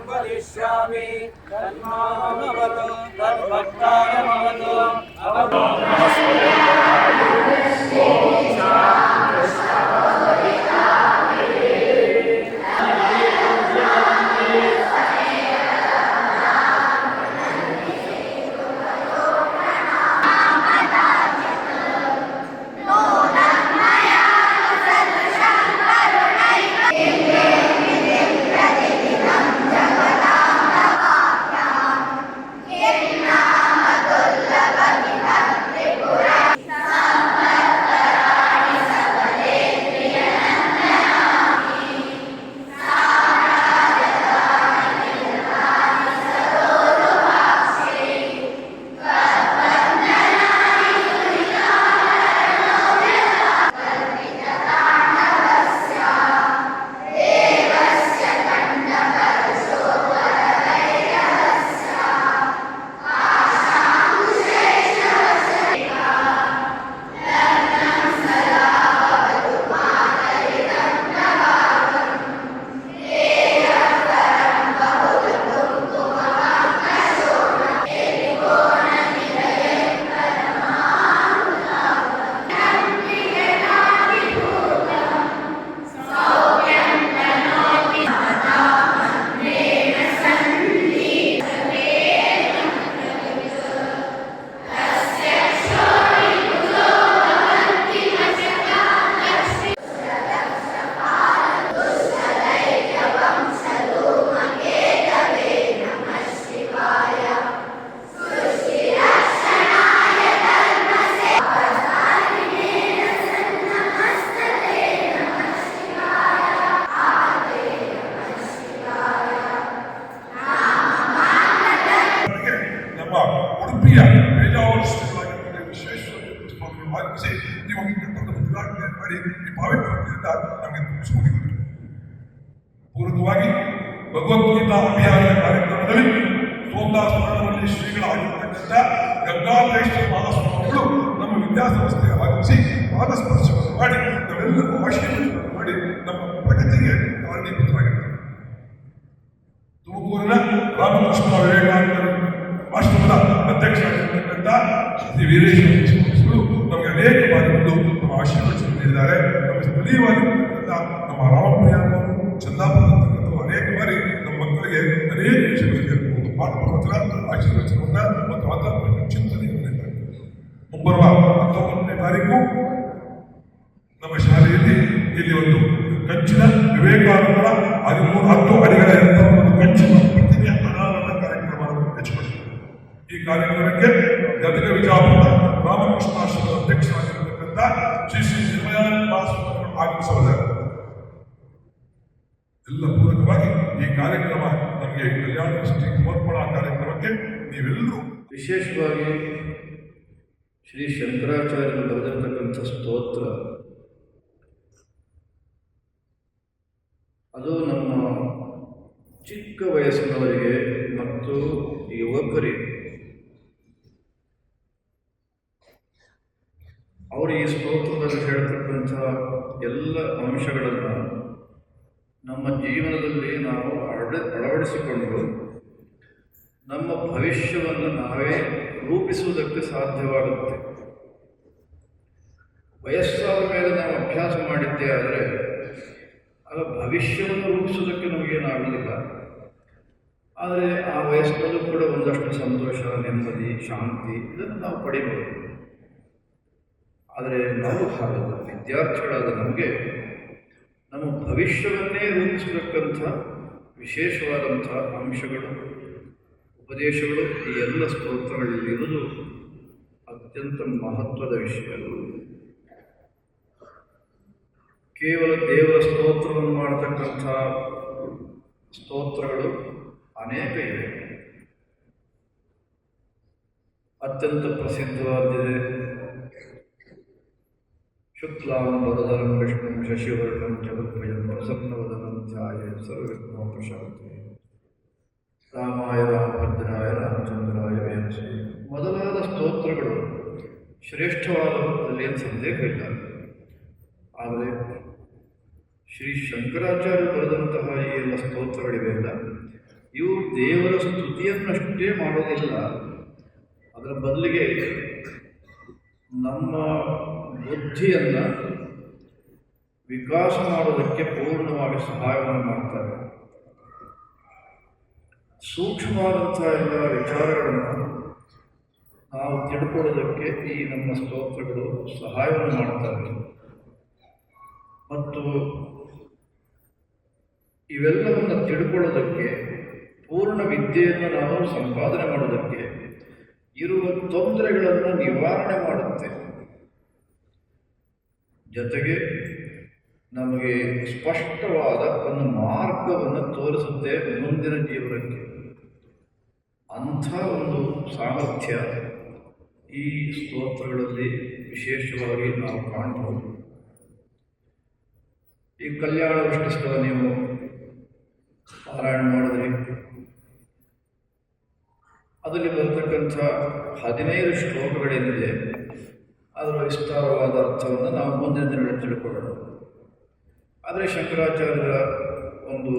वदिष्यामि तन्मामवतु तद्भक्तारमवतु अवतु ಉಡುಪಿಯ ಮೇಧಾವಸ್ಥೆಗಳಾಗಿರುತ್ತದೆ ವಿಶ್ವೇಶ್ವರ ಭಾಗವಹಿಸಿ ನೀವು ಉದ್ಘಾಟನೆ ಮಾಡಿ ಈ ಭಾವಿಕರಿಂದ ನಮಗೆ ತಿಳಿಸುವುದಿಲ್ಲ. ಪೂರಕವಾಗಿ ಭಗವದ್ಗೀತಾ ಅಭಿಯಾನ ಕಾರ್ಯಕ್ರಮದಲ್ಲಿ ಸೋಮದಾಸರಲ್ಲಿ ಶ್ರೀಗಳಾಗಿರ್ತಕ್ಕಂಥ ಗಂಗಾಧರೇಶ್ವರ ಮಹಾಸ್ವಾಮಿಗಳು ನಮ್ಮ ವಿದ್ಯಾಸಂಸ್ಥೆಯ ಆಗಮಿಸಿ ಪಾದಸ್ಪರ್ಶವನ್ನು ಮಾಡಿ ನಾವೆಲ್ಲರೂ ಆಶೀರ್ವಾದ ಮಾಡಿ ನಮ್ಮ ಪ್ರಗತಿಗೆ ಕಾರಣೀಭೂತವಾಗಿರ್ತಾರೆ. ತುಮಕೂರಿನ ರಾಮಕೃಷ್ಣ ವಿವೇಕಾನಂದ ರಾಷ್ಟ್ರದ ಅಧ್ಯಕ್ಷರಾಗಿರ್ತಕ್ಕಂಥ ಶ್ರೀ ವೀರೇಶ್ವರ ಸ್ವಾಮಿಗಳು ನಮಗೆ ಅನೇಕ ಬಾರಿ ಬಂದು ನಮ್ಮ ಆಶೀರ್ವಚನ ನೀಡಿದ್ದಾರೆ. ನಮ್ಮ ಸ್ಥಳೀಯವಾಗಿರ್ತಕ್ಕಂಥ ನಮ್ಮ ರಾಮಪ್ರಿಯ ಚಂದಾಪುರ ಅನೇಕ ಬಾರಿ ನಮ್ಮ ಮಕ್ಕಳಿಗೆ ಅನೇಕ ವಿಷಯಗಳಿಗೆ ಪಾಠ ಪ್ರವಚನ ಆಶೀರ್ವಚನವನ್ನ ಮತ್ತು ಆಧ್ಯಾತ್ಮಿಕ ಚಿಂತನೆಯನ್ನು ನೀಡಿದ್ದಾರೆ. ಮುಂಬರುವ 19ನೇ ತಾರೀಕು ನಮ್ಮ ಶಾಲೆಯಲ್ಲಿ ಇಲ್ಲಿ ಒಂದು ಕಂಚಿನ ವಿವೇಕಾನಂದರ 10 ಅಡಿಗಳ ಒಂದು ಕಂಚಿನ ಪ್ರತಿಮೆಯ ಅನಾವರಣ ಕಾರ್ಯಕ್ರಮವನ್ನು ಹೆಚ್ಚಿಕೊಂಡಿದೆ. ಈ ಕಾರ್ಯಕ್ರಮಕ್ಕೆ ಗದಗ ವಿಜಾಪುರ ರಾಮಕೃಷ್ಣಾಶ್ರಮದ ಅಧ್ಯಕ್ಷರಾಗಿರ್ತಕ್ಕಂಥ ಶ್ರೀ ಶ್ರೀ ನಿರ್ಮಯಾನಂದ ಸ್ವಾಮಿಗಳು ಆಗಮಿಸಲಿದ್ದಾರೆ. ಎಲ್ಲ ಪೂರಕವಾಗಿ ಈ ಕಾರ್ಯಕ್ರಮ ನಮಗೆ ಕಲ್ಯಾಣ ಸೃಷ್ಟಿ ಸಮರ್ಪಣಾ ಕಾರ್ಯಕ್ರಮಕ್ಕೆ ನೀವೆಲ್ಲರೂ ವಿಶೇಷವಾಗಿ ಶ್ರೀ ಶಂಕರಾಚಾರ್ಯರು ಬರೆದಿರ್ತಕ್ಕಂಥ ಸ್ತೋತ್ರ ಅದು ನಮ್ಮ ಚಿಕ್ಕ ವಯಸ್ಸಿನವರಿಗೆ ಮತ್ತು ಯುವಕರಿಗೆ ಅವರು ಈ ಸ್ತೋತ್ರದಲ್ಲಿ ಹೇಳ್ತಕ್ಕಂಥ ಎಲ್ಲ ಅಂಶಗಳನ್ನು ನಮ್ಮ ಜೀವನದಲ್ಲಿ ನಾವು ಅಳವಡಿಸಿಕೊಂಡು ನಮ್ಮ ಭವಿಷ್ಯವನ್ನು ನಾವೇ ರೂಪಿಸುವುದಕ್ಕೆ ಸಾಧ್ಯವಾಗುತ್ತೆ. ವಯಸ್ಸಾದ ಮೇಲೆ ನಾವು ಅಭ್ಯಾಸ ಮಾಡಿದ್ದೇ ಆದರೆ ಆಗ ಭವಿಷ್ಯವನ್ನು ರೂಪಿಸುವುದಕ್ಕೆ ನಮಗೇನಾಗುವುದಿಲ್ಲ. ಆದರೆ ಆ ವಯಸ್ಸಿನಲ್ಲೂ ಕೂಡ ಒಂದಷ್ಟು ಸಂತೋಷ, ನೆಮ್ಮದಿ, ಶಾಂತಿ ಇದನ್ನು ನಾವು ಪಡಿಬೋದು. ಆದರೆ ನಾವು ಹಾಗಲ್ಲ, ವಿದ್ಯಾರ್ಥಿಗಳಾದ ನಮಗೆ ನಮ್ಮ ಭವಿಷ್ಯವನ್ನೇ ರೂಪಿಸತಕ್ಕಂಥ ವಿಶೇಷವಾದಂಥ ಅಂಶಗಳು, ಉಪದೇಶಗಳು ಈ ಎಲ್ಲ ಸ್ತೋತ್ರಗಳಲ್ಲಿರುವುದು ಅತ್ಯಂತ ಮಹತ್ವದ ವಿಷಯಗಳು. ಕೇವಲ ದೇವರ ಸ್ತೋತ್ರವನ್ನು ಮಾಡತಕ್ಕಂಥ ಸ್ತೋತ್ರಗಳು ಅನೇಕ ಇವೆ. ಅತ್ಯಂತ ಪ್ರಸಿದ್ಧವಾಗಿದೆ ಶುಕ್ಲಾಂಬರಧರಂ ವಿಷ್ಣುಂ ಶಶಿವರ್ಣಂ ಚತುರ್ಭುಜಂ ಪ್ರಸನ್ನವದನಂ ಧ್ಯಾಯೇತ್ ಸರ್ವವಿಘ್ನೋಪಶಾಂತಯೇ ರಾಮಾಯ ರಾಮಭದ್ರಾಯ ರಾಮಚಂದ್ರಾಯ ವೇದಸೇ ಮೊದಲಾದ ಸ್ತೋತ್ರಗಳು ಶ್ರೇಷ್ಠವಾದವು, ಅದರಲ್ಲಿ ಏನು ಸಂದೇಹವಿಲ್ಲ. ಆದರೆ ಶ್ರೀ ಶಂಕರಾಚಾರ್ಯರು ಬರೆದಂತಹ ಈ ಎಲ್ಲ ಸ್ತೋತ್ರಗಳಿವೆಲ್ಲ ಇವು ದೇವರ ಸ್ತುತಿಯನ್ನಷ್ಟೇ ಮಾಡೋದಿಲ್ಲ, ಅದರ ಬದಲಿಗೆ ನಮ್ಮ ಬುದ್ಧಿಯನ್ನು ವಿಕಾಸ ಮಾಡೋದಕ್ಕೆ ಪೂರ್ಣವಾಗಿ ಸಹಾಯವನ್ನು ಮಾಡ್ತಾರೆ. ಸೂಕ್ಷ್ಮವಾದಂಥ ಎಲ್ಲ ವಿಚಾರಗಳನ್ನು ನಾವು ತಿಳ್ಕೊಳ್ಳೋದಕ್ಕೆ ಈ ನಮ್ಮ ಸ್ತೋತ್ರಗಳು ಸಹಾಯವನ್ನು ಮಾಡ್ತವೆ. ಮತ್ತು ಇವೆಲ್ಲವನ್ನು ತಿಳ್ಕೊಳ್ಳೋದಕ್ಕೆ, ಪೂರ್ಣ ವಿದ್ಯೆಯನ್ನು ನಾವು ಸಂಪಾದನೆ ಮಾಡೋದಕ್ಕೆ ಇರುವ ತೊಂದರೆಗಳನ್ನು ನಿವಾರಣೆ ಮಾಡುತ್ತೆ. ಜೊತೆಗೆ ನಮಗೆ ಸ್ಪಷ್ಟವಾದ ಒಂದು ಮಾರ್ಗವನ್ನು ತೋರಿಸುತ್ತೆ ಮುಂದಿನ ಜೀವನಕ್ಕೆ. ಅಂಥ ಒಂದು ಸಾಮರ್ಥ್ಯ ಈ ಸ್ತೋತ್ರಗಳಲ್ಲಿ ವಿಶೇಷವಾಗಿ ನಾವು ಕಾಣಬಹುದು. ಈ ಕಲ್ಯಾಣ ವೃಷ್ಟಿಸ್ತವ ನೀವು ಪಾರಾಯಣ ಮಾಡಿದ್ರಿ, ಅದರಲ್ಲಿ ಬರತಕ್ಕಂಥ 15 ಶ್ಲೋಕಗಳೇನಿದೆ ಅದರ ವಿಸ್ತಾರವಾದ ಅರ್ಥವನ್ನು ನಾವು ಮುಂದಿನ ದಿನಗಳಲ್ಲಿ ತಿಳ್ಕೊಳ್ಳೋಣ. ಆದರೆ ಶಂಕರಾಚಾರ್ಯರ ಒಂದು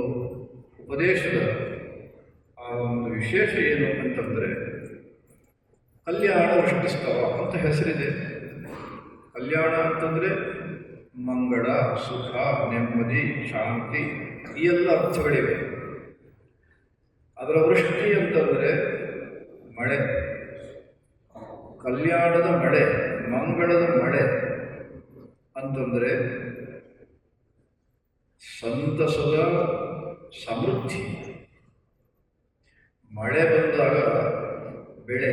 ಉಪದೇಶದ ಆ ಒಂದು ವಿಶೇಷ ಏನು ಅಂತಂದರೆ, ಕಲ್ಯಾಣ ವೃಷ್ಟಿಸ್ತವ ಅಂತ ಹೆಸರಿದೆ. ಕಲ್ಯಾಣ ಅಂತಂದರೆ ಮಂಗಳ, ಸುಖ, ನೆಮ್ಮದಿ, ಶಾಂತಿ ಈ ಎಲ್ಲ ಅರ್ಥಗಳಿವೆ. ಅದರ ವೃಷ್ಟಿ ಅಂತಂದರೆ ಮಳೆ, ಕಲ್ಯಾಣದ ಮಳೆ, ಮಂಗಳದ ಮಳೆ ಅಂತಂದರೆ ಸಂತಸದ ಸಮೃದ್ಧಿ. ಮಳೆ ಬಂದಾಗ ಬೆಳೆ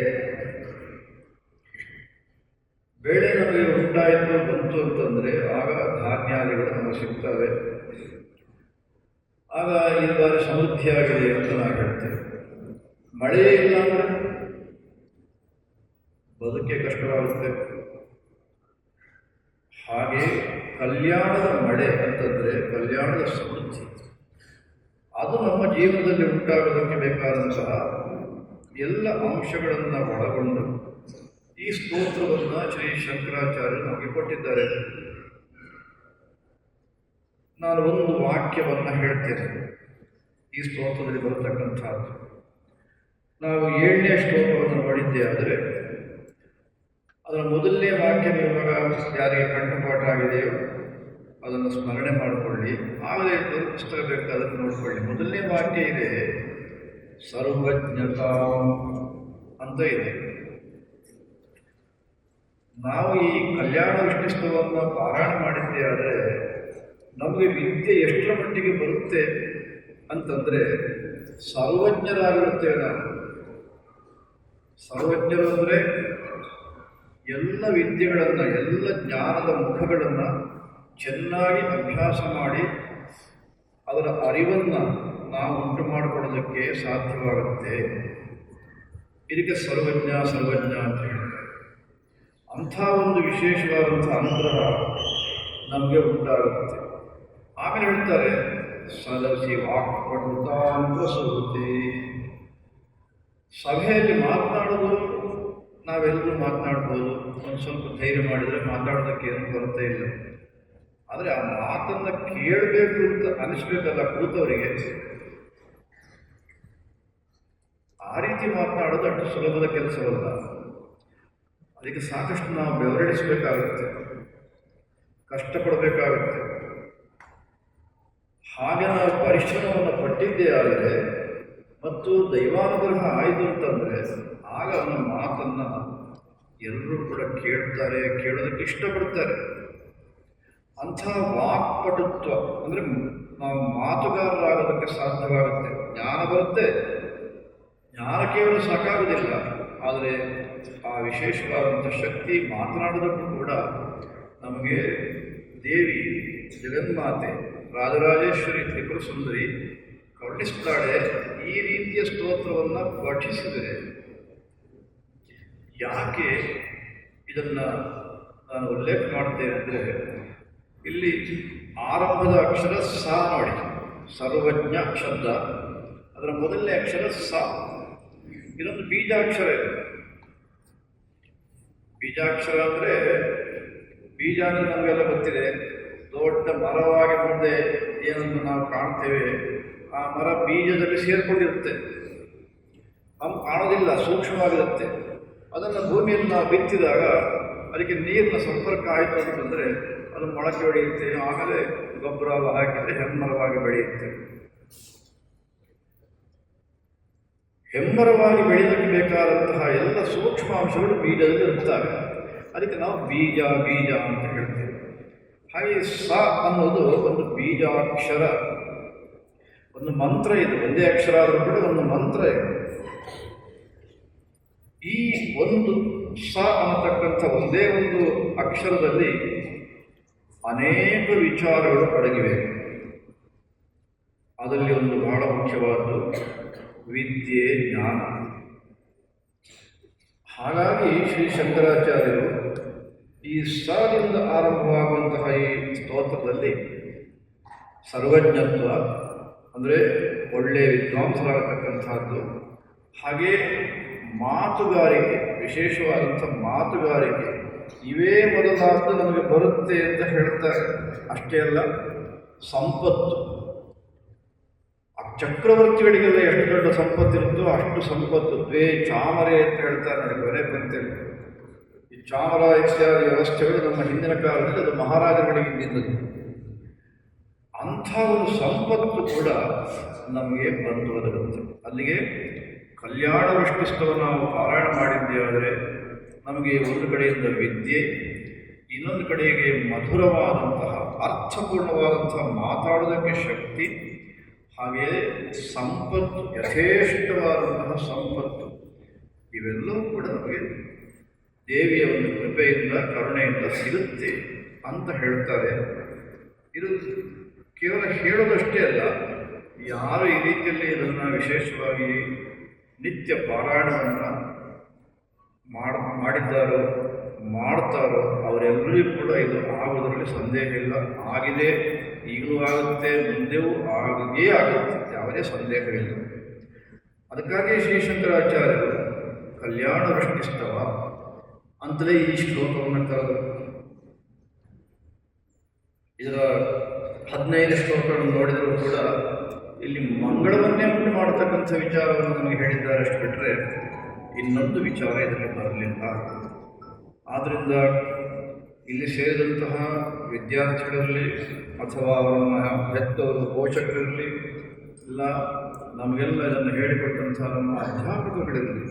ನಮಗೆ ಉಂಟಾಯಿತು ಬಂತು ಅಂತಂದರೆ ಆಗ ಧಾನ್ಯಾದಿಗಳು ನಮಗೆ ಸಿಗ್ತವೆ. ಆಗ ಈ ಬಾರಿ ಸಮೃದ್ಧಿಯಾಗಿದೆ ಅಂತ ನಾವು ಹೇಳ್ತೇವೆ. ಮಳೆಯೇ ಇಲ್ಲ ಅಂದರೆ ಬದುಕೆ ಕಷ್ಟವಾಗುತ್ತೆ. ಹಾಗೆ ಕಲ್ಯಾಣದ ಮಳೆ ಅಂತಂದರೆ ಕಲ್ಯಾಣದ ಸಮೃದ್ಧಿ, ಅದು ನಮ್ಮ ಜೀವನದಲ್ಲಿ ಉಂಟಾಗೋದಕ್ಕೆ ಬೇಕಾದಂತಹ ಎಲ್ಲ ಅಂಶಗಳನ್ನು ಒಳಗೊಂಡು ಈ ಸ್ತೋತ್ರವನ್ನು ಶ್ರೀ ಶಂಕರಾಚಾರ್ಯರು ನಮಗೆ ಕೊಟ್ಟಿದ್ದಾರೆ. ನಾನು ಒಂದು ವಾಕ್ಯವನ್ನು ಹೇಳ್ತೇನೆ ಈ ಸ್ತೋತ್ರದಲ್ಲಿ ಬರತಕ್ಕಂಥದ್ದು. ನಾವು 7ನೇ ಶ್ಲೋಕವನ್ನು ನೋಡಿದ್ದೇ ಆದರೆ ಅದರ ಮೊದಲನೇ ವಾಕ್ಯ ಇವಾಗ ಯಾರಿಗೆ ಕಂಠಪಾಠ ಆಗಿದೆಯೋ ಅದನ್ನು ಸ್ಮರಣೆ ಮಾಡಿಕೊಳ್ಳಿ, ಆಗಲೇ ಪುಸ್ತಕ ಬೇಕಾದನ್ನು ನೋಡಿಕೊಳ್ಳಿ. ಮೊದಲನೇ ವಾಕ್ಯ ಇದೆ ಸರ್ವಜ್ಞತಾ ಅಂತ ಇದೆ. ನಾವು ಈ ಕಲ್ಯಾಣ ವೃಷ್ಟಿಸ್ತವವನ್ನು ಪಾರಾಯಣ ಮಾಡಿದ್ದೇ ಆದರೆ ನಮಗೆ ವಿದ್ಯೆ ಎಷ್ಟರ ಮಟ್ಟಿಗೆ ಬರುತ್ತೆ ಅಂತಂದರೆ ಸರ್ವಜ್ಞರಾಗಿರುತ್ತೇವೆ ನಾವು. ಸರ್ವಜ್ಞರು ಅಂದರೆ ಎಲ್ಲ ವಿದ್ಯೆಗಳನ್ನು, ಎಲ್ಲ ಜ್ಞಾನದ ಮುಖಗಳನ್ನು ಚೆನ್ನಾಗಿ ಅಭ್ಯಾಸ ಮಾಡಿ ಅದರ ಅರಿವನ್ನು ನಾವು ಉಂಟು ಮಾಡಿಕೊಳ್ಳೋದಕ್ಕೆ ಸಾಧ್ಯವಾಗುತ್ತೆ. ಇದಕ್ಕೆ ಸರ್ವಜ್ಞ ಅಂತ ಹೇಳ್ತಾರೆ. ಅಂಥ ಒಂದು ವಿಶೇಷವಾದಂಥ ಅನುಗ್ರಹ ನಮಗೆ ಉಂಟಾಗುತ್ತೆ. ಆಮೇಲೆ ಹೇಳ್ತಾರೆ ಸದಸಿ ವಾಕ್ಪಟುತಾಂತಸುತೆ. ಸಭೆಯಲ್ಲಿ ಮಾತನಾಡೋದು ನಾವೆಲ್ಲರೂ ಮಾತನಾಡ್ಬೋದು, ಒಂದು ಸ್ವಲ್ಪ ಧೈರ್ಯ ಮಾಡಿದರೆ ಮಾತಾಡೋದಕ್ಕೆ ಏನು ಕೊರತೆ ಇಲ್ಲ. ಆದರೆ ಆ ಮಾತನ್ನು ಕೇಳಬೇಕು ಅಂತ ಅನಿಸ್ಬೇಕಲ್ಲ ಕೂತವರಿಗೆ, ಆ ರೀತಿ ಮಾತನಾಡೋದು ಅಷ್ಟು ಸುಲಭದ ಕೆಲಸವಲ್ಲ. ಅದಕ್ಕೆ ಸಾಕಷ್ಟು ನಾವು ಬೆವರಿಡಿಸಬೇಕಾಗುತ್ತೆ, ಕಷ್ಟಪಡಬೇಕಾಗುತ್ತೆ. ಹಾಗೆ ನಾವು ಪರಿಶ್ರಮವನ್ನು ಪಟ್ಟಿದ್ದೇ ಆದರೆ ಮತ್ತು ದೈವಾನುಗ್ರಹ ಆಯಿತು ಅಂತಂದರೆ ಆಗ ಅವನ ಮಾತನ್ನು ಎಲ್ಲರೂ ಕೂಡ ಕೇಳ್ತಾರೆ, ಕೇಳೋದಕ್ಕೆ ಇಷ್ಟಪಡ್ತಾರೆ. ಅಂಥ ವಾಕ್ಪಟುತ್ವ ಅಂದರೆ ನಾವು ಮಾತುಗಾರರಾಗೋದಕ್ಕೆ ಸಾಧ್ಯವಾಗುತ್ತೆ. ಜ್ಞಾನ ಬರುತ್ತೆ, ಜ್ಞಾನ ಕೇವಲ ಸಾಕಾಗುವುದಿಲ್ಲ, ಆದರೆ ಆ ವಿಶೇಷವಾದಂಥ ಶಕ್ತಿ ಮಾತನಾಡೋದಕ್ಕೂ ಕೂಡ ನಮಗೆ ದೇವಿ ಜಗನ್ಮಾತೆ ರಾಜರಾಜೇಶ್ವರಿ ತ್ರಿಪುರ ಸುಂದರಿ ಕರುಣಿಸ್ತಾಳೆ. ಈ ರೀತಿಯ ಸ್ತೋತ್ರವನ್ನು ಪಠಿಸಿದರೆ ಯಾಕೆ ಇದನ್ನು ನಾನು ಉಲ್ಲೇಖ ಮಾಡ್ತೇನೆ ಅಂದರೆ, ಇಲ್ಲಿ ಆರಂಭದ ಅಕ್ಷರ ಸ ನೋಡಿ, ಸರ್ವಜ್ಞ ಶಬ್ದ, ಅದರ ಮೊದಲನೇ ಅಕ್ಷರ ಸ. ಇದೊಂದು ಬೀಜಾಕ್ಷರ ಇದೆ. ಬೀಜಾಕ್ಷರ ಅಂದರೆ ಬೀಜ ಅಂದರೆ ನಮಗೆಲ್ಲ ಗೊತ್ತಿದೆ, ದೊಡ್ಡ ಮರವಾಗಿ ಮುಂದೆ ಏನನ್ನು ನಾವು ಕಾಣ್ತೇವೆ ಆ ಮರ ಬೀಜದಲ್ಲಿ ಸೇರಿಕೊಂಡಿರುತ್ತೆ, ನಮ್ಗೆ ಕಾಣೋದಿಲ್ಲ, ಸೂಕ್ಷ್ಮವಾಗಿರುತ್ತೆ. ಅದನ್ನು ಭೂಮಿಯಲ್ಲಿ ನಾವು ಬಿತ್ತಿದಾಗ ಅದಕ್ಕೆ ನೀರಿನ ಸಂಪರ್ಕ ಆಯಿತು ಅಂತಂದರೆ ಅದು ಮೊಳಕೆ ಹೊಡೆಯುತ್ತೆ, ಆಮೇಲೆ ಗೊಬ್ಬರ ಹಾಕಿದರೆ ಹೆಮ್ಮರವಾಗಿ ಬೆಳೆಯುತ್ತೆ. ಹೆಮ್ಮರವಾಗಿ ಬೆಳೆಯೋದಕ್ಕೆ ಬೇಕಾದಂತಹ ಎಲ್ಲ ಸೂಕ್ಷ್ಮಾಂಶಗಳು ಬೀಜದಲ್ಲಿ ಇರ್ತವೆ. ಅದಕ್ಕೆ ನಾವು ಬೀಜ ಬೀಜ ಅಂತ ಹೇಳ್ತೇವೆ. ಹಾಗೆ ಸ ಅನ್ನೋದು ಒಂದು ಬೀಜಾಕ್ಷರ, ಒಂದು ಮಂತ್ರ ಇದೆ. ಒಂದೇ ಅಕ್ಷರ ಆದರೂ ಕೂಡ ಒಂದು ಮಂತ್ರ ಇದೆ. ಈ ಒಂದು ಸ ಅನ್ನತಕ್ಕಂಥ ಒಂದೇ ಒಂದು ಅಕ್ಷರದಲ್ಲಿ ಅನೇಕ ವಿಚಾರಗಳು ಅಡಗಿವೆ. ಅದರಲ್ಲಿ ಒಂದು ಬಹಳ ಮುಖ್ಯವಾದ್ದು ವಿದ್ಯೆ, ಜ್ಞಾನ. ಹಾಗಾಗಿ ಶ್ರೀ ಶಂಕರಾಚಾರ್ಯರು ಈ ಸದಿಂದ ಆರಂಭವಾಗುವಂತಹ ಈ ಸ್ತೋತ್ರದಲ್ಲಿ ಸರ್ವಜ್ಞತ್ವ ಅಂದರೆ ಒಳ್ಳೆಯ ವಿದ್ವಾಂಸರಾಗತಕ್ಕಂಥದ್ದು, ಹಾಗೇ ಮಾತುಗಾರಿಕೆ, ವಿಶೇಷವಾದಂಥ ಮಾತುಗಾರಿಕೆ, ಇವೇ ಮೊದಲಾದ್ದು ನಮಗೆ ಬರುತ್ತೆ ಅಂತ ಹೇಳ್ತಾರೆ. ಅಷ್ಟೇ ಅಲ್ಲ, ಸಂಪತ್ತು. ಚಕ್ರವರ್ತಿಗಳಿಗೆಲ್ಲ ಎಷ್ಟು ದೊಡ್ಡ ಸಂಪತ್ತಿರುತ್ತೋ ಅಷ್ಟು ಸಂಪತ್ತು. ದ್ವೇ ಚಾಮರೆ ಅಂತ ಹೇಳ್ತಾರೆ ನೋಡಿ ಕೊನೆ ಪಂಕ್ತಿಯಲ್ಲಿ. ಈ ಚಾಮರ ಇತ್ಯಾದಿ ವ್ಯವಸ್ಥೆಗಳು ನಮ್ಮ ಹಿಂದಿನ ಕಾಲದಲ್ಲಿ ಅದು ಮಹಾರಾಜರುಗಳಿಗೆ ಇದ್ದಿದ್ದದು. ಅಂಥ ಒಂದು ಸಂಪತ್ತು ಕೂಡ ನಮಗೆ ಬಂದು ಒದಗುತ್ತೆ. ಅಲ್ಲಿಗೆ ಕಲ್ಯಾಣ ವಿಷ್ಣುಸ್ತವ ನಾವು ಪಾರಾಯಣ ಮಾಡಿದ್ದೇವಾದರೆ ನಮಗೆ ಒಂದು ಕಡೆಯಿಂದ ವಿದ್ಯೆ, ಇನ್ನೊಂದು ಕಡೆಗೆ ಮಧುರವಾದಂತಹ ಅರ್ಥಪೂರ್ಣವಾದಂತಹ ಮಾತಾಡೋದಕ್ಕೆ ಶಕ್ತಿ, ಹಾಗೆಯೇ ಸಂಪತ್ತು, ಯಥೇಷ್ಟವಾದಂತಹ ಸಂಪತ್ತು, ಇವೆಲ್ಲವೂ ಕೂಡ ನಮಗೆ ದೇವಿಯ ಒಂದು ಕೃಪೆಯಿಂದ, ಕರುಣೆಯಿಂದ ಸಿಗುತ್ತೆ ಅಂತ ಹೇಳ್ತಾರೆ. ಇದು ಕೇವಲ ಹೇಳೋದಷ್ಟೇ ಅಲ್ಲ, ಯಾರು ಈ ರೀತಿಯಲ್ಲಿ ಇದನ್ನು ವಿಶೇಷವಾಗಿ ನಿತ್ಯ ಪಾರಾಯಣವನ್ನು ಮಾಡಿದ್ದಾರೋ, ಮಾಡ್ತಾರೋ ಅವರೆಲ್ಲರಿಗೂ ಕೂಡ ಇದು ಆಗೋದರಲ್ಲಿ ಸಂದೇಹ ಇಲ್ಲ. ಆಗಿದೆ, ಈಗಲೂ ಆಗುತ್ತೆ, ಮುಂದೆಯೂ ಆಗೇ ಆಗುತ್ತೆ, ಯಾವುದೇ ಸಂದೇಹವಿಲ್ಲ. ಅದಕ್ಕಾಗಿ ಶ್ರೀಶಂಕರಾಚಾರ್ಯರು ಕಲ್ಯಾಣ ವೃಷ್ಟಿಸ್ತವ ಅಂತಲೇ ಈ ಶ್ಲೋಕವನ್ನು ಕರೆದರು. ಇದರ 15 ಶ್ಲೋಕಗಳನ್ನು ನೋಡಿದರೂ ಕೂಡ ಇಲ್ಲಿ ಮಂಗಳವನ್ನೇ ಉಂಟು ಮಾಡತಕ್ಕಂಥ ವಿಚಾರವನ್ನು ನಮಗೆ ಹೇಳಿದ್ದಾರೆ. ಅಷ್ಟು ಬಿಟ್ಟರೆ ಇನ್ನೊಂದು ವಿಚಾರ ಇದರಲ್ಲಿ ಬರಲಿಲ್ಲ. ಆದ್ದರಿಂದ ಇಲ್ಲಿ ಸೇರಿದಂತಹ ವಿದ್ಯಾರ್ಥಿಗಳಲ್ಲಿ ಅಥವಾ ಅವರನ್ನು ಹೆತ್ತವರು, ಪೋಷಕರಲ್ಲಿ ಎಲ್ಲ ನಮಗೆಲ್ಲ ಇದನ್ನು ಹೇಳಿಕೊಟ್ಟಂತಹ ನಮ್ಮ ಅಧ್ಯಾಪಕಗಳಿರಲಿ.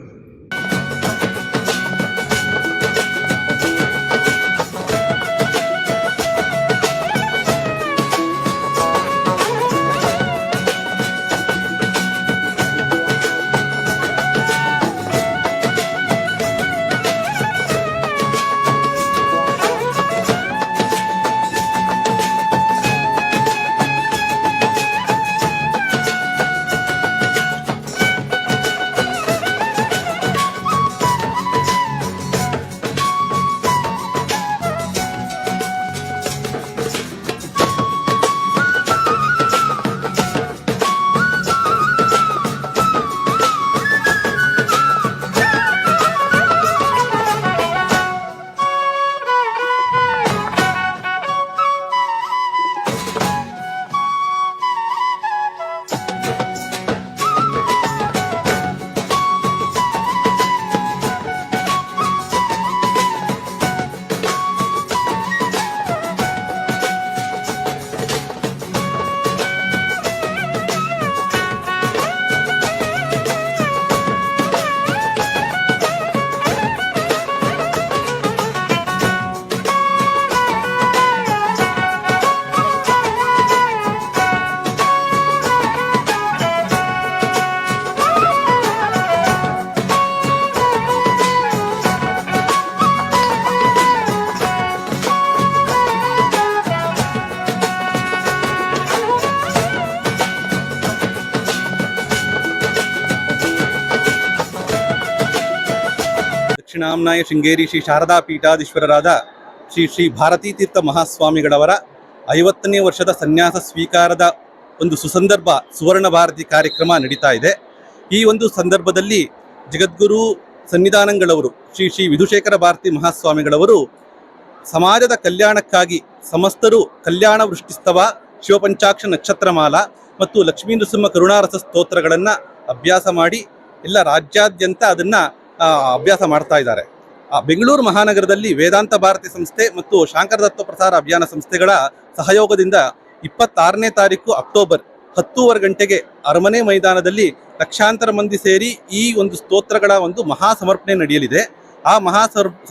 ದಕ್ಷಿಣಾಮ್ನಾಯ ಶೃಂಗೇರಿ ಶ್ರೀ ಶಾರದಾ ಪೀಠಾಧೀಶ್ವರರಾದ ಶ್ರೀ ಶ್ರೀ ಭಾರತೀ ತೀರ್ಥ ಮಹಾಸ್ವಾಮಿಗಳವರ 50ನೇ ವರ್ಷದ ಸನ್ಯಾಸ ಸ್ವೀಕಾರದ ಒಂದು ಸುಸಂದರ್ಭ ಸುವರ್ಣ ಭಾರತಿ ಕಾರ್ಯಕ್ರಮ ನಡೀತಾ ಇದೆ. ಈ ಒಂದು ಸಂದರ್ಭದಲ್ಲಿ ಜಗದ್ಗುರು ಸನ್ನಿಧಾನಗಳವರು ಶ್ರೀ ಶ್ರೀ ವಿಧುಶೇಖರ ಭಾರತಿ ಮಹಾಸ್ವಾಮಿಗಳವರು ಸಮಾಜದ ಕಲ್ಯಾಣಕ್ಕಾಗಿ ಸಮಸ್ತರು ಕಲ್ಯಾಣ ವೃಷ್ಟಿಸ್ತವ ಶಿವಪಂಚಾಕ್ಷ ನಕ್ಷತ್ರಮಾಲ ಮತ್ತು ಲಕ್ಷ್ಮೀ ನೃಸಿಂಹ ಕರುಣಾರಸ ಸ್ತೋತ್ರಗಳನ್ನು ಅಭ್ಯಾಸ ಮಾಡಿ ಎಲ್ಲ ರಾಜ್ಯಾದ್ಯಂತ ಅದನ್ನು ಅಭ್ಯಾಸ ಮಾಡ್ತಾ ಇದ್ದಾರೆ. ಬೆಂಗಳೂರು ಮಹಾನಗರದಲ್ಲಿ ವೇದಾಂತ ಭಾರತಿ ಸಂಸ್ಥೆ ಮತ್ತು ಶಾಂಕರದತ್ತ ಪ್ರಸಾರ ಅಭಿಯಾನ ಸಂಸ್ಥೆಗಳ ಸಹಯೋಗದಿಂದ 26ನೇ ತಾರೀಕು ಅಕ್ಟೋಬರ್ 10:15 ಗಂಟೆಗೆ ಅರಮನೆ ಮೈದಾನದಲ್ಲಿ ಲಕ್ಷಾಂತರ ಮಂದಿ ಸೇರಿ ಈ ಒಂದು ಸ್ತೋತ್ರಗಳ ಒಂದು ಮಹಾ ಸಮರ್ಪಣೆ ನಡೆಯಲಿದೆ. ಆ ಮಹಾ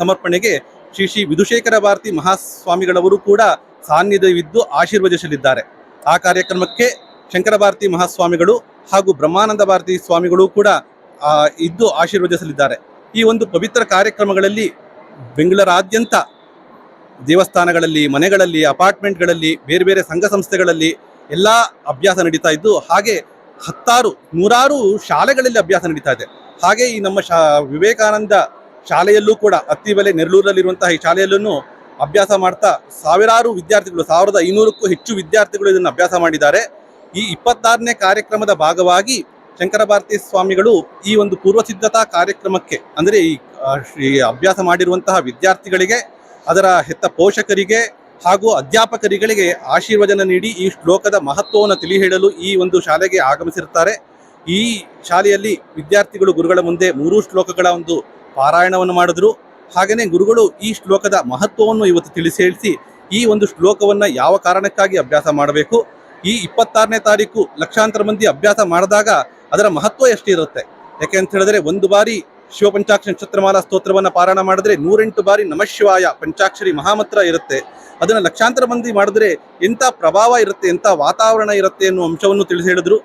ಸಮರ್ಪಣೆಗೆ ಶ್ರೀ ಶ್ರೀ ವಿಧುಶೇಖರ ಭಾರತಿ ಮಹಾಸ್ವಾಮಿಗಳವರು ಕೂಡ ಸಾನ್ನಿಧ್ಯವಿದ್ದು ಆಶೀರ್ವದಿಸಲಿದ್ದಾರೆ. ಆ ಕಾರ್ಯಕ್ರಮಕ್ಕೆ ಶಂಕರ ಭಾರತಿ ಮಹಾಸ್ವಾಮಿಗಳು ಹಾಗೂ ಬ್ರಹ್ಮಾನಂದ ಭಾರತಿ ಸ್ವಾಮಿಗಳು ಕೂಡ ಇದ್ದು ಆಶೀರ್ವದಿಸಲಿದ್ದಾರೆ. ಈ ಒಂದು ಪವಿತ್ರ ಕಾರ್ಯಕ್ರಮಗಳಲ್ಲಿ ಬೆಂಗಳೂರಾದ್ಯಂತ ದೇವಸ್ಥಾನಗಳಲ್ಲಿ, ಮನೆಗಳಲ್ಲಿ, ಅಪಾರ್ಟ್ಮೆಂಟ್ಗಳಲ್ಲಿ, ಬೇರೆ ಬೇರೆ ಸಂಘ ಸಂಸ್ಥೆಗಳಲ್ಲಿ ಎಲ್ಲ ಅಭ್ಯಾಸ ನಡೀತಾ ಇದ್ದು, ಹಾಗೆ ನೂರಾರು ಶಾಲೆಗಳಲ್ಲಿ ಅಭ್ಯಾಸ ನಡೀತಾ ಇದೆ. ಹಾಗೆ ಈ ನಮ್ಮ ವಿವೇಕಾನಂದ ಶಾಲೆಯಲ್ಲೂ ಕೂಡ ಅತ್ತಿಬೆಲೆ ನೆರಳೂರಲ್ಲಿರುವಂತಹ ಈ ಶಾಲೆಯಲ್ಲೂ ಅಭ್ಯಾಸ ಮಾಡ್ತಾ ಸಾವಿರಾರು ವಿದ್ಯಾರ್ಥಿಗಳು, 1500ಕ್ಕೂ ಹೆಚ್ಚು ವಿದ್ಯಾರ್ಥಿಗಳು ಇದನ್ನು ಅಭ್ಯಾಸ ಮಾಡಿದ್ದಾರೆ. ಈ 26ನೇ ಕಾರ್ಯಕ್ರಮದ ಭಾಗವಾಗಿ ಶಂಕರ ಭಾರತಿ ಸ್ವಾಮಿಗಳು ಈ ಒಂದು ಪೂರ್ವ ಸಿದ್ಧತಾ ಕಾರ್ಯಕ್ರಮಕ್ಕೆ, ಅಂದರೆ ಈ ಅಭ್ಯಾಸ ಮಾಡಿರುವಂತಹ ವಿದ್ಯಾರ್ಥಿಗಳಿಗೆ, ಅದರ ಹೆತ್ತ ಪೋಷಕರಿಗೆ ಹಾಗೂ ಅಧ್ಯಾಪಕರಿಗೆ ಆಶೀರ್ವಚನ ನೀಡಿ ಈ ಶ್ಲೋಕದ ಮಹತ್ವವನ್ನು ತಿಳಿ ಹೇಳಲು ಈ ಒಂದು ಶಾಲೆಗೆ ಆಗಮಿಸಿರುತ್ತಾರೆ. ಈ ಶಾಲೆಯಲ್ಲಿ ವಿದ್ಯಾರ್ಥಿಗಳು ಗುರುಗಳ ಮುಂದೆ 3 ಶ್ಲೋಕಗಳ ಒಂದು ಪಾರಾಯಣವನ್ನು ಮಾಡಿದ್ರು. ಹಾಗೆಯೇ ಗುರುಗಳು ಈ ಶ್ಲೋಕದ ಮಹತ್ವವನ್ನು ಇವತ್ತು ತಿಳಿಸಿ ಈ ಒಂದು ಶ್ಲೋಕವನ್ನು ಯಾವ ಕಾರಣಕ್ಕಾಗಿ ಅಭ್ಯಾಸ ಮಾಡಬೇಕು, ಈ 26ನೇ ತಾರೀಕು ಲಕ್ಷಾಂತರ ಮಂದಿ ಅಭ್ಯಾಸ ಮಾಡಿದಾಗ ಅದರ ಮಹತ್ವ ಎಷ್ಟಿರುತ್ತೆ, ಯಾಕೆ ಅಂತ ಹೇಳಿದ್ರೆ ಒಂದು ಬಾರಿ ಶಿವಪಂಚಾಕ್ಷ ನಕ್ಷತ್ರಮಾಲಾ ಸ್ತೋತ್ರವನ್ನು ಪಾರಾಯಣ ಮಾಡಿದ್ರೆ 108 ಬಾರಿ ನಮಃಶಿವಾಯ ಪಂಚಾಕ್ಷರಿ ಮಹಾಮಂತ್ರ ಇರುತ್ತೆ. ಅದನ್ನು ಲಕ್ಷಾಂತರ ಮಂದಿ ಮಾಡಿದ್ರೆ ಎಂಥ ಪ್ರಭಾವ ಇರುತ್ತೆ, ಎಂಥ ವಾತಾವರಣ ಇರುತ್ತೆ ಅನ್ನೋ ಅಂಶವನ್ನು ತಿಳಿಸಿ ಹೇಳಿದ್ರು.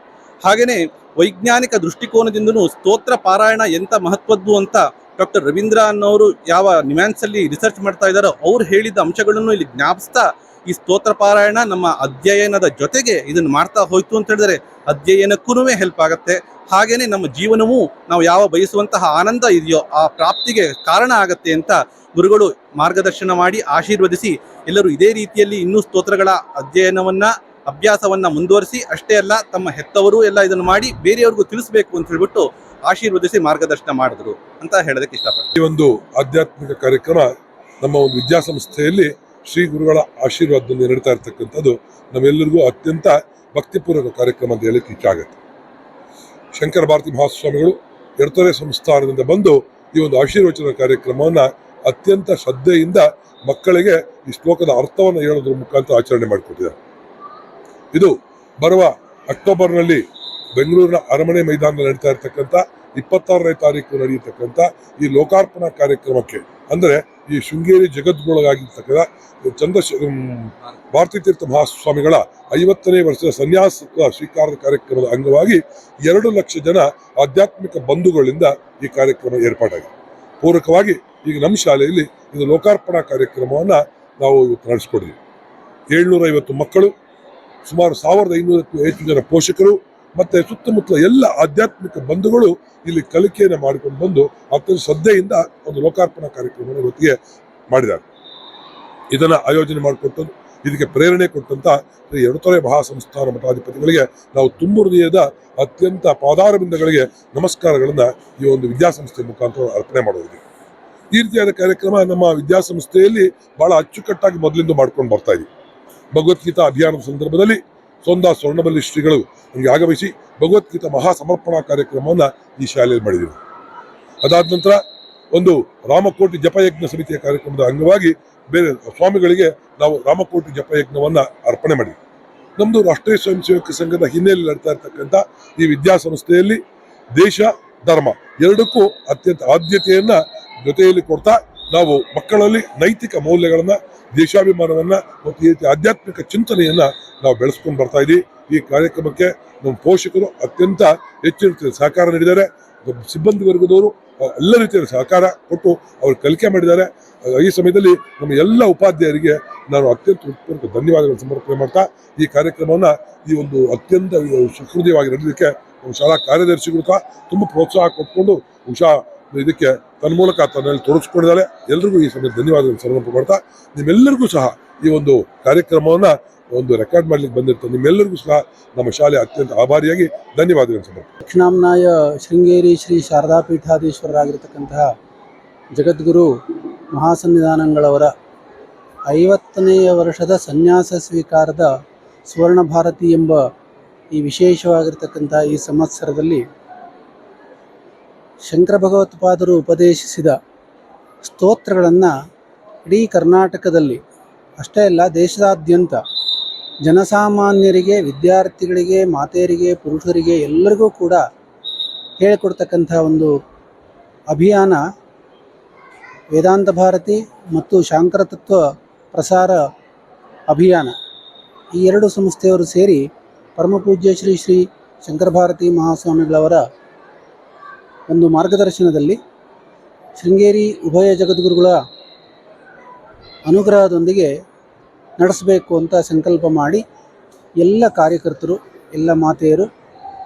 ಹಾಗೆಯೇ ವೈಜ್ಞಾನಿಕ ದೃಷ್ಟಿಕೋನದಿಂದನೂ ಸ್ತೋತ್ರ ಪಾರಾಯಣ ಎಂಥ ಮಹತ್ವದ್ದು ಅಂತ ಡಾಕ್ಟರ್ ರವೀಂದ್ರ ಅನ್ನೋರು ಯಾವ ನಿಮ್ಯಾನ್ಸಲ್ಲಿ ರಿಸರ್ಚ್ ಮಾಡ್ತಾ ಇದ್ದಾರೋ ಅವ್ರು ಹೇಳಿದ ಅಂಶಗಳನ್ನು ಇಲ್ಲಿ ಜ್ಞಾಪಿಸ್ತಾ ಈ ಸ್ತೋತ್ರ ಪಾರಾಯಣ ನಮ್ಮ ಅಧ್ಯಯನದ ಜೊತೆಗೆ ಇದನ್ನು ಮಾಡ್ತಾ ಹೋಯ್ತು ಅಂತ ಹೇಳಿದ್ರೆ ಅಧ್ಯಯನಕ್ಕೂ ಹೆಲ್ಪ್ ಆಗುತ್ತೆ. ಹಾಗೆಯೇ ನಮ್ಮ ಜೀವನವೂ ನಾವು ಯಾವ ಬಯಸುವಂತಹ ಆನಂದ ಇದೆಯೋ ಆ ಪ್ರಾಪ್ತಿಗೆ ಕಾರಣ ಆಗತ್ತೆ ಅಂತ ಗುರುಗಳು ಮಾರ್ಗದರ್ಶನ ಮಾಡಿ ಆಶೀರ್ವದಿಸಿ ಎಲ್ಲರೂ ಇದೇ ರೀತಿಯಲ್ಲಿ ಇನ್ನೂ ಸ್ತೋತ್ರಗಳ ಅಭ್ಯಾಸವನ್ನು ಮುಂದುವರಿಸಿ, ಅಷ್ಟೇ ಅಲ್ಲ ತಮ್ಮ ಹೆತ್ತವರು ಎಲ್ಲ ಇದನ್ನು ಮಾಡಿ ಬೇರೆಯವ್ರಿಗೂ ತಿಳಿಸಬೇಕು ಅಂತ ಹೇಳ್ಬಿಟ್ಟು ಆಶೀರ್ವದಿಸಿ ಮಾರ್ಗದರ್ಶನ ಮಾಡಿದ್ರು ಅಂತ ಹೇಳೋದಕ್ಕೆ ಇಷ್ಟಪಡ್ತೀನಿ. ಈ ಒಂದು ಆಧ್ಯಾತ್ಮಿಕ ಕಾರ್ಯಕ್ರಮ ನಮ್ಮ ಒಂದು ವಿದ್ಯಾಸಂಸ್ಥೆಯಲ್ಲಿ ಶ್ರೀ ಗುರುಗಳ ಆಶೀರ್ವಾದದಿಂದ ನಡೀತಾ ಇರ್ತಕ್ಕಂಥದ್ದು ನಮ್ಮೆಲ್ಲರಿಗೂ ಅತ್ಯಂತ ಭಕ್ತಿಪೂರ್ವಕ ಕಾರ್ಯಕ್ರಮ ಅಂತ ಹೇಳಕ್ಕೆ ಇಷ್ಟ ಆಗುತ್ತೆ. ಶಂಕರ ಭಾರತಿ ಮಹಾಸ್ವಾಮಿಗಳು ಎಡತೊರೆ ಸಂಸ್ಥಾನದಿಂದ ಬಂದು ಈ ಒಂದು ಆಶೀರ್ವಚನ ಕಾರ್ಯಕ್ರಮವನ್ನು ಅತ್ಯಂತ ಶ್ರದ್ಧೆಯಿಂದ ಮಕ್ಕಳಿಗೆ ಈ ಶ್ಲೋಕದ ಅರ್ಥವನ್ನು ಹೇಳೋದ್ರ ಮುಖಾಂತರ ಆಚರಣೆ ಮಾಡಿಕೊಟ್ಟಿದ್ದಾರೆ. ಇದು ಬರುವ ಅಕ್ಟೋಬರ್ನಲ್ಲಿ ಬೆಂಗಳೂರಿನ ಅರಮನೆ ಮೈದಾನದಲ್ಲಿ ನಡೀತಾ ಇರ್ತಕ್ಕಂಥ 26ನೇ ತಾರೀಕು ನಡೆಯತಕ್ಕಂಥ ಈ ಲೋಕಾರ್ಪಣಾ ಕಾರ್ಯಕ್ರಮಕ್ಕೆ, ಅಂದರೆ ಈ ಶೃಂಗೇರಿ ಜಗದ್ಗುರುಗಳಾಗಿರ್ತಕ್ಕಂಥ ಭಾರತೀ ತೀರ್ಥ ಮಹಾಸ್ವಾಮಿಗಳ 50ನೇ ವರ್ಷದ ಸನ್ಯಾಸ ಸ್ವೀಕಾರದ ಕಾರ್ಯಕ್ರಮದ ಅಂಗವಾಗಿ 2 ಲಕ್ಷ ಜನ ಆಧ್ಯಾತ್ಮಿಕ ಬಂಧುಗಳಿಂದ ಈ ಕಾರ್ಯಕ್ರಮ ಏರ್ಪಾಟಾಗಿದೆ. ಪೂರಕವಾಗಿ ಈಗ ನಮ್ಮ ಶಾಲೆಯಲ್ಲಿ ಇದು ಲೋಕಾರ್ಪಣಾ ಕಾರ್ಯಕ್ರಮವನ್ನು ನಾವು ಇವತ್ತು ನಡೆಸ್ಕೊಡಿದ್ವಿ. 750 ಮಕ್ಕಳು, ಸುಮಾರು 1500ಕ್ಕೂ ಹೆಚ್ಚು ಜನ ಪೋಷಕರು ಮತ್ತು ಸುತ್ತಮುತ್ತಲ ಎಲ್ಲ ಆಧ್ಯಾತ್ಮಿಕ ಬಂಧುಗಳು ಇಲ್ಲಿ ಕಲಿಕೆಯನ್ನು ಮಾಡಿಕೊಂಡು ಬಂದು ಅತ್ಯಂತ ಶ್ರದ್ಧೆಯಿಂದ ಒಂದು ಲೋಕಾರ್ಪಣಾ ಕಾರ್ಯಕ್ರಮವನ್ನು ಇವತ್ತಿಗೆ ಮಾಡಿದ್ದಾರೆ. ಇದನ್ನು ಆಯೋಜನೆ ಮಾಡಿಕೊಟ್ಟು ಇದಕ್ಕೆ ಪ್ರೇರಣೆ ಕೊಟ್ಟಂಥ ಶ್ರೀ ಎಡತೊರೆ ಮಹಾಸಂಸ್ಥಾನ ಮಠಾಧಿಪತಿಗಳಿಗೆ ನಾವು ತುಂಬ ಹೃದಯದ ಅತ್ಯಂತ ಪಾದಾರಬಿಂದಗಳಿಗೆ ನಮಸ್ಕಾರಗಳನ್ನು ಈ ಒಂದು ವಿದ್ಯಾಸಂಸ್ಥೆ ಮುಖಾಂತರ ಅರ್ಪಣೆ ಮಾಡೋದಿದೆ. ಈ ರೀತಿಯಾದ ಕಾರ್ಯಕ್ರಮ ನಮ್ಮ ವಿದ್ಯಾಸಂಸ್ಥೆಯಲ್ಲಿ ಬಹಳ ಅಚ್ಚುಕಟ್ಟಾಗಿ ಮೊದಲಿಂದ ಮಾಡ್ಕೊಂಡು ಬರ್ತಾ ಇದ್ದೀವಿ. ಭಗವದ್ಗೀತಾ ಅಭಿಯಾನದ ಸಂದರ್ಭದಲ್ಲಿ ಸೋಂದಾ ಸ್ವರ್ಣಬಲಿ ಶ್ರೀಗಳು ನಮಗೆ ಆಗಮಿಸಿ ಭಗವದ್ಗೀತಾ ಮಹಾ ಸಮರ್ಪಣಾ ಕಾರ್ಯಕ್ರಮವನ್ನು ಈ ಶಾಲೆಯಲ್ಲಿ ಮಾಡಿದ್ದೀವಿ. ಅದಾದ ನಂತರ ಒಂದು ರಾಮಕೋಟಿ ಜಪಯಜ್ಞ ಸಮಿತಿಯ ಕಾರ್ಯಕ್ರಮದ ಅಂಗವಾಗಿ ಬೇರೆ ಸ್ವಾಮಿಗಳಿಗೆ ನಾವು ರಾಮಕೋಟಿ ಜಪಯಜ್ಞವನ್ನು ಅರ್ಪಣೆ ಮಾಡಿದ್ವಿ. ನಮ್ಮದು ರಾಷ್ಟ್ರೀಯ ಸ್ವಯಂ ಸೇವಕ ಸಂಘದ ಹಿನ್ನೆಲೆಯಲ್ಲಿ ನಡ್ತಾ ಇರ್ತಕ್ಕಂಥ ಈ ವಿದ್ಯಾಸಂಸ್ಥೆಯಲ್ಲಿ ದೇಶ ಧರ್ಮ ಎರಡಕ್ಕೂ ಅತ್ಯಂತ ಆದ್ಯತೆಯನ್ನು ಜೊತೆಯಲ್ಲಿ ಕೊಡ್ತಾ ನಾವು ಮಕ್ಕಳಲ್ಲಿ ನೈತಿಕ ಮೌಲ್ಯಗಳನ್ನು, ದೇಶಾಭಿಮಾನವನ್ನು ಮತ್ತು ಈ ರೀತಿ ಆಧ್ಯಾತ್ಮಿಕ ಚಿಂತನೆಯನ್ನು ನಾವು ಬೆಳೆಸ್ಕೊಂಡು ಬರ್ತಾ ಇದ್ದೀವಿ. ಈ ಕಾರ್ಯಕ್ರಮಕ್ಕೆ ನಮ್ಮ ಪೋಷಕರು ಅತ್ಯಂತ ಹೆಚ್ಚಿನ ರೀತಿಯಲ್ಲಿ ಸಹಕಾರ ನೀಡಿದ್ದಾರೆ. ಸಿಬ್ಬಂದಿ ವರ್ಗದವರು ಎಲ್ಲ ರೀತಿಯ ಸಹಕಾರ ಕೊಟ್ಟು ಅವರು ಕಲಿಕೆ ಮಾಡಿದ್ದಾರೆ. ಈ ಸಮಯದಲ್ಲಿ ನಮ್ಮ ಎಲ್ಲ ಉಪಾಧ್ಯಾಯರಿಗೆ ನಾನು ಅತ್ಯಂತ ಹೃತ್ಪೂರ್ವಕ ಧನ್ಯವಾದಗಳನ್ನು ಸಮರ್ಪಣೆ ಮಾಡ್ತಾ ಈ ಕಾರ್ಯಕ್ರಮವನ್ನು ಈ ಒಂದು ಅತ್ಯಂತ ಸುಹೃದಯವಾಗಿ ನಡೆಯಲಿಕ್ಕೆ ನಮ್ಮ ಶಾಲಾ ಕಾರ್ಯದರ್ಶಿಗಳು ಸಹ ತುಂಬ ಪ್ರೋತ್ಸಾಹ ಕೊಟ್ಕೊಂಡು ಇದಕ್ಕೆ ತನ್ನ ಮೂಲಕ ತನ್ನಲ್ಲಿ ತೊಡಗಿಸ್ಕೊಂಡಿದ್ದಾರೆ. ಎಲ್ರಿಗೂ ಈ ಸಮಯದಲ್ಲಿ ಧನ್ಯವಾದಗಳನ್ನು ಸಮರ್ಪಣೆ ಮಾಡ್ತಾ ನಿಮ್ಮೆಲ್ಲರಿಗೂ ಸಹ ಈ ಒಂದು ಕಾರ್ಯಕ್ರಮವನ್ನು ಒಂದು ರೆಕಾರ್ಡ್ ಮಾಡಲಿಕ್ಕೆ ಬಂದಿರ್ತಾರೆ ನಿಮ್ಮೆಲ್ಲರಿಗೂ ಸಹ ನಮ್ಮ ಶಾಲೆ ಅತ್ಯಂತ ಆಭಾರಿಯಾಗಿ ಧನ್ಯವಾದಗಳನ್ನು ಸಮರ್ಪಣೆ. ದಕ್ಷಿಣಾಮ್ನಾಯ ಶೃಂಗೇರಿ ಶ್ರೀ ಶಾರದಾ ಪೀಠಾಧೀಶ್ವರರಾಗಿರ್ತಕ್ಕಂತಹ ಜಗದ್ಗುರು ಮಹಾಸನ್ನಿಧಾನಗಳವರ 50ನೇ ವರ್ಷದ ಸನ್ಯಾಸ ಸ್ವೀಕಾರದ ಸುವರ್ಣ ಭಾರತಿ ಎಂಬ ಈ ವಿಶೇಷವಾಗಿರ್ತಕ್ಕಂಥ ಈ ಸಂವತ್ಸರದಲ್ಲಿ ಶಂಕರ ಭಗವತ್ಪಾದರು ಉಪದೇಶಿಸಿದ ಸ್ತೋತ್ರಗಳನ್ನು ಇಡೀ ಕರ್ನಾಟಕದಲ್ಲಿ ಅಷ್ಟೇ ಅಲ್ಲ ದೇಶದಾದ್ಯಂತ ಜನಸಾಮಾನ್ಯರಿಗೆ, ವಿದ್ಯಾರ್ಥಿಗಳಿಗೆ, ಮಾತೆಯರಿಗೆ, ಪುರುಷರಿಗೆ ಎಲ್ಲರಿಗೂ ಕೂಡ ಹೇಳಿಕೊಡ್ತಕ್ಕಂಥ ಒಂದು ಅಭಿಯಾನ ವೇದಾಂತ ಭಾರತಿ ಮತ್ತು ಶಾಂಕರ ತತ್ವ ಪ್ರಸಾರ ಅಭಿಯಾನ. ಈ ಎರಡು ಸಂಸ್ಥೆಯವರು ಸೇರಿ ಪರಮಪೂಜ್ಯ ಶ್ರೀ ಶ್ರೀ ಶಂಕರ ಭಾರತಿ ಮಹಾಸ್ವಾಮಿಗಳವರ ಒಂದು ಮಾರ್ಗದರ್ಶನದಲ್ಲಿ ಶೃಂಗೇರಿ ಉಭಯ ಜಗದ್ಗುರುಗಳ ಅನುಗ್ರಹದೊಂದಿಗೆ ನಡೆಸಬೇಕು ಅಂತ ಸಂಕಲ್ಪ ಮಾಡಿ ಎಲ್ಲ ಕಾರ್ಯಕರ್ತರು, ಎಲ್ಲ ಮಾತೆಯರು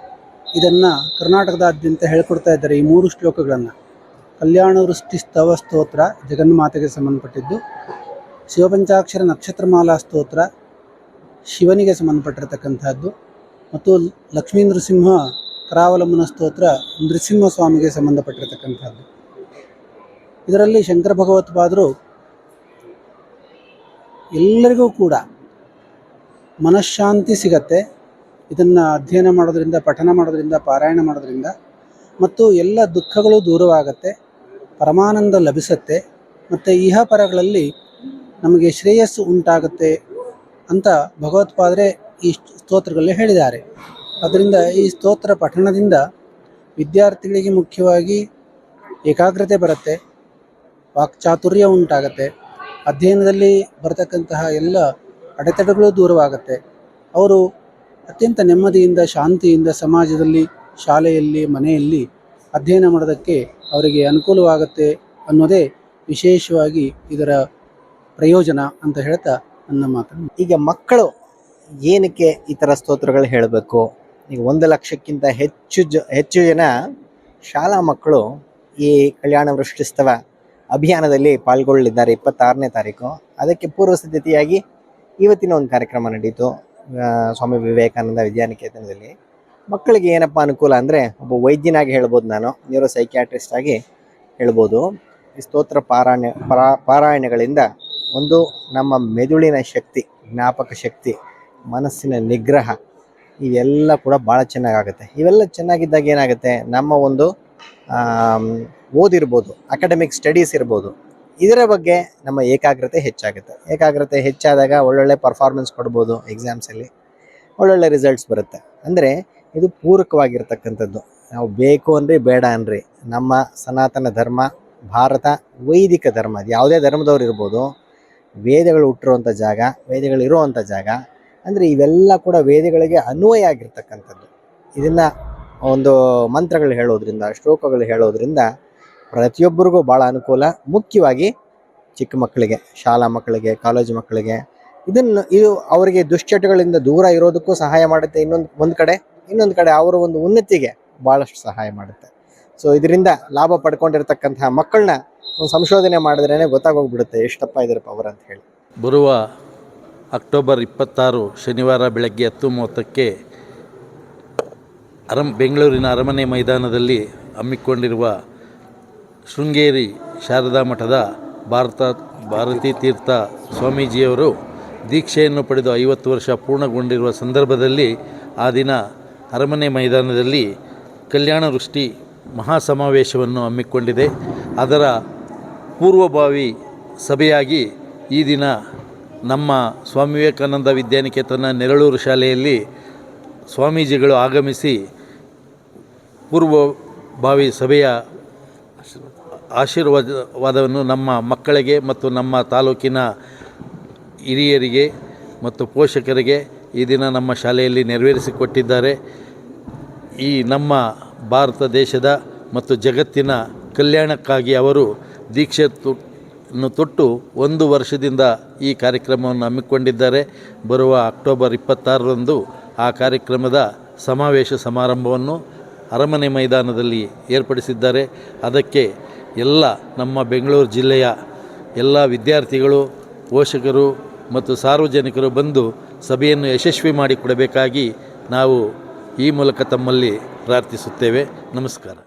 ಇದನ್ನು ಕರ್ನಾಟಕದಾದ್ಯಂತ ಹೇಳ್ಕೊಡ್ತಾ ಇದ್ದಾರೆ. ಈ 3 ಶ್ಲೋಕಗಳನ್ನು ಕಲ್ಯಾಣ ವೃಷ್ಟಿ ಸ್ತವ ಸ್ತೋತ್ರ ಜಗನ್ಮಾತೆಗೆ ಸಂಬಂಧಪಟ್ಟಿದ್ದು, ಶಿವಪಂಚಾಕ್ಷರ ನಕ್ಷತ್ರಮಾಲಾ ಸ್ತೋತ್ರ ಶಿವನಿಗೆ ಸಂಬಂಧಪಟ್ಟಿರತಕ್ಕಂಥದ್ದು, ಮತ್ತು ಲಕ್ಷ್ಮೀ ನೃಸಿಂಹ ಕರಾವಲಂಬನ ಸ್ತೋತ್ರ ನೃಸಿಂಹಸ್ವಾಮಿಗೆ ಸಂಬಂಧಪಟ್ಟಿರತಕ್ಕಂಥದ್ದು. ಇದರಲ್ಲಿ ಶಂಕರ ಭಗವತ್ಪಾದರು ಎಲ್ಲರಿಗೂ ಕೂಡ ಮನಃಶಾಂತಿ ಸಿಗತ್ತೆ ಇದನ್ನು ಅಧ್ಯಯನ ಮಾಡೋದ್ರಿಂದ, ಪಠನ ಮಾಡೋದ್ರಿಂದ, ಪಾರಾಯಣ ಮಾಡೋದ್ರಿಂದ, ಮತ್ತು ಎಲ್ಲ ದುಃಖಗಳು ದೂರವಾಗತ್ತೆ, ಪರಮಾನಂದ ಲಭಿಸುತ್ತೆ, ಮತ್ತು ಇಹಪರಗಳಲ್ಲಿ ನಮಗೆ ಶ್ರೇಯಸ್ಸು ಉಂಟಾಗುತ್ತೆ ಅಂತ ಭಗವತ್ಪಾದರೆ ಈ ಸ್ತೋತ್ರಗಳಲ್ಲಿ ಹೇಳಿದ್ದಾರೆ. ಅದರಿಂದ ಈ ಸ್ತೋತ್ರ ಪಠಣದಿಂದ ವಿದ್ಯಾರ್ಥಿಗಳಿಗೆ ಮುಖ್ಯವಾಗಿ ಏಕಾಗ್ರತೆ ಬರುತ್ತೆ, ವಾಕ್ಚಾತುರ್ಯ ಉಂಟಾಗತ್ತೆ, ಅಧ್ಯಯನದಲ್ಲಿ ಬರತಕ್ಕಂತಹ ಎಲ್ಲ ಅಡೆತಡೆಗಳು ದೂರವಾಗುತ್ತೆ. ಅವರು ಅತ್ಯಂತ ನೆಮ್ಮದಿಯಿಂದ, ಶಾಂತಿಯಿಂದ ಸಮಾಜದಲ್ಲಿ, ಶಾಲೆಯಲ್ಲಿ, ಮನೆಯಲ್ಲಿ ಅಧ್ಯಯನ ಮಾಡೋದಕ್ಕೆ ಅವರಿಗೆ ಅನುಕೂಲವಾಗುತ್ತೆ ಅನ್ನೋದೇ ವಿಶೇಷವಾಗಿ ಇದರ ಪ್ರಯೋಜನ ಅಂತ ಹೇಳ್ತಾ ನನ್ನ ಮಾತನ್ನು. ಈಗ ಮಕ್ಕಳು ಏನಕ್ಕೆ ಈ ಥರ ಸ್ತೋತ್ರಗಳು ಹೇಳಬೇಕು? ಈಗ 1 ಲಕ್ಷಕ್ಕಿಂತ ಹೆಚ್ಚು ಜನ ಶಾಲಾ ಮಕ್ಕಳು ಈ ಕಲ್ಯಾಣ ವೃಷ್ಟಿಸ್ತವ ಅಭಿಯಾನದಲ್ಲಿ ಪಾಲ್ಗೊಳ್ಳಲಿದ್ದಾರೆ 26ನೇ ತಾರೀಕು. ಅದಕ್ಕೆ ಪೂರ್ವ ಸಿದ್ಧತೆಯಾಗಿ ಇವತ್ತಿನ ಒಂದು ಕಾರ್ಯಕ್ರಮ ನಡೀತು ಸ್ವಾಮಿ ವಿವೇಕಾನಂದ ವಿದ್ಯಾನಿಕೇತನದಲ್ಲಿ. ಮಕ್ಕಳಿಗೆ ಏನಪ್ಪ ಅನುಕೂಲ ಅಂದರೆ, ಒಬ್ಬ ವೈದ್ಯನಾಗಿ ಹೇಳ್ಬೋದು, ನಾನು ನ್ಯೂರೋ ಸೈಕ್ಯಾಟ್ರಿಸ್ಟ್ ಆಗಿ ಹೇಳ್ಬೋದು, ಈ ಸ್ತೋತ್ರ ಪಾರಾಯಣಗಳಿಂದ ಒಂದು ನಮ್ಮ ಮೆದುಳಿನ ಶಕ್ತಿ, ಜ್ಞಾಪಕ ಶಕ್ತಿ, ಮನಸ್ಸಿನ ನಿಗ್ರಹ ಇವೆಲ್ಲ ಕೂಡ ಭಾಳ ಚೆನ್ನಾಗಾಗುತ್ತೆ. ಇವೆಲ್ಲ ಚೆನ್ನಾಗಿದ್ದಾಗ ಏನಾಗುತ್ತೆ, ನಮ್ಮ ಒಂದು ಓದಿರ್ಬೋದು, ಅಕಾಡೆಮಿಕ್ ಸ್ಟಡೀಸ್ ಇರ್ಬೋದು, ಇದರ ಬಗ್ಗೆ ನಮ್ಮ ಏಕಾಗ್ರತೆ ಹೆಚ್ಚಾಗುತ್ತೆ. ಏಕಾಗ್ರತೆ ಹೆಚ್ಚಾದಾಗ ಒಳ್ಳೊಳ್ಳೆ ಪರ್ಫಾರ್ಮೆನ್ಸ್ ಕೊಡ್ಬೋದು, ಎಕ್ಸಾಮ್ಸಲ್ಲಿ ಒಳ್ಳೊಳ್ಳೆ ರಿಸಲ್ಟ್ಸ್ ಬರುತ್ತೆ. ಅಂದರೆ ಇದು ಪೂರಕವಾಗಿರ್ತಕ್ಕಂಥದ್ದು. ನಾವು ಬೇಕು ಅನ್ರಿ ಬೇಡ ಅನ್ರಿ, ನಮ್ಮ ಸನಾತನ ಧರ್ಮ, ಭಾರತ ವೈದಿಕ ಧರ್ಮ, ಅದು ಯಾವುದೇ ಧರ್ಮದವ್ರು ಇರ್ಬೋದು, ವೇದಗಳು ಹುಟ್ಟಿರುವಂಥ ಜಾಗ, ವೇದಗಳು ಇರುವಂಥ ಜಾಗ. ಅಂದರೆ ಇವೆಲ್ಲ ಕೂಡ ವೇದಗಳಿಗೆ ಅನ್ವಯ ಆಗಿರ್ತಕ್ಕಂಥದ್ದು. ಇದನ್ನು ಒಂದು ಮಂತ್ರಗಳು ಹೇಳೋದ್ರಿಂದ, ಶ್ಲೋಕಗಳು ಹೇಳೋದ್ರಿಂದ ಪ್ರತಿಯೊಬ್ಬರಿಗೂ ಭಾಳ ಅನುಕೂಲ. ಮುಖ್ಯವಾಗಿ ಚಿಕ್ಕ ಮಕ್ಕಳಿಗೆ, ಶಾಲಾ ಮಕ್ಕಳಿಗೆ, ಕಾಲೇಜು ಮಕ್ಕಳಿಗೆ ಇದು ಅವರಿಗೆ ದುಶ್ಚಟಗಳಿಂದ ದೂರ ಇರೋದಕ್ಕೂ ಸಹಾಯ ಮಾಡುತ್ತೆ. ಇನ್ನೊಂದು ಕಡೆ ಅವರ ಒಂದು ಉನ್ನತಿಗೆ ಭಾಳಷ್ಟು ಸಹಾಯ ಮಾಡುತ್ತೆ. ಸೊ ಇದರಿಂದ ಲಾಭ ಪಡ್ಕೊಂಡಿರ್ತಕ್ಕಂತಹ ಮಕ್ಕಳನ್ನ ಒಂದು ಸಂಶೋಧನೆ ಮಾಡಿದ್ರೇ ಗೊತ್ತಾಗೋಗ್ಬಿಡುತ್ತೆ ಎಷ್ಟಪ್ಪ ಇದರ ಪವರ್ ಅಂತ ಹೇಳಿ. ಬರುವ ಅಕ್ಟೋಬರ್ 26 ಶನಿವಾರ ಬೆಳಗ್ಗೆ 10:30ಕ್ಕೆ ಬೆಂಗಳೂರಿನ ಅರಮನೆ ಮೈದಾನದಲ್ಲಿ ಹಮ್ಮಿಕೊಂಡಿರುವ ಶೃಂಗೇರಿ ಶಾರದಾ ಮಠದ ಭಾರತೀ ತೀರ್ಥ ಸ್ವಾಮೀಜಿಯವರು ದೀಕ್ಷೆಯನ್ನು ಪಡೆದು 50 ವರ್ಷ ಪೂರ್ಣಗೊಂಡಿರುವ ಸಂದರ್ಭದಲ್ಲಿ ಆ ದಿನ ಅರಮನೆ ಮೈದಾನದಲ್ಲಿ ಕಲ್ಯಾಣ ವೃಷ್ಟಿ ಮಹಾಸಮಾವೇಶವನ್ನು ಹಮ್ಮಿಕೊಂಡಿದೆ. ಅದರ ಪೂರ್ವಭಾವಿ ಸಭೆಯಾಗಿ ಈ ದಿನ ನಮ್ಮ ಸ್ವಾಮಿ ವಿವೇಕಾನಂದ ವಿದ್ಯಾನಿಕೇತನ ನೆರಳೂರು ಶಾಲೆಯಲ್ಲಿ ಸ್ವಾಮೀಜಿಗಳು ಆಗಮಿಸಿ ಪೂರ್ವಭಾವಿ ಸಭೆಯ ಆಶೀರ್ವಾದವನ್ನು ನಮ್ಮ ಮಕ್ಕಳಿಗೆ ಮತ್ತು ನಮ್ಮ ತಾಲೂಕಿನ ಹಿರಿಯರಿಗೆ ಮತ್ತು ಪೋಷಕರಿಗೆ ಈ ದಿನ ನಮ್ಮ ಶಾಲೆಯಲ್ಲಿ ನೆರವೇರಿಸಿಕೊಟ್ಟಿದ್ದಾರೆ. ಈ ನಮ್ಮ ಭಾರತ ದೇಶದ ಮತ್ತು ಜಗತ್ತಿನ ಕಲ್ಯಾಣಕ್ಕಾಗಿ ಅವರು ದೀಕ್ಷೆಯನ್ನು ತೊಟ್ಟು 1 ವರ್ಷದಿಂದ ಈ ಕಾರ್ಯಕ್ರಮವನ್ನು ಹಮ್ಮಿಕೊಂಡಿದ್ದಾರೆ. ಬರುವ ಅಕ್ಟೋಬರ್ 26ರಂದು ಆ ಕಾರ್ಯಕ್ರಮದ ಸಮಾವೇಶ ಸಮಾರಂಭವನ್ನು ಅರಮನೆ ಮೈದಾನದಲ್ಲಿ ಏರ್ಪಡಿಸಿದ್ದಾರೆ. ಅದಕ್ಕೆ ಎಲ್ಲ ನಮ್ಮ ಬೆಂಗಳೂರು ಜಿಲ್ಲೆಯ ಎಲ್ಲ ವಿದ್ಯಾರ್ಥಿಗಳು, ಪೋಷಕರು ಮತ್ತು ಸಾರ್ವಜನಿಕರು ಬಂದು ಸಭೆಯನ್ನು ಯಶಸ್ವಿ ಮಾಡಿಕೊಡಬೇಕಾಗಿ ನಾವು ಈ ಮೂಲಕ ತಮ್ಮಲ್ಲಿ ಪ್ರಾರ್ಥಿಸುತ್ತೇವೆ. ನಮಸ್ಕಾರ.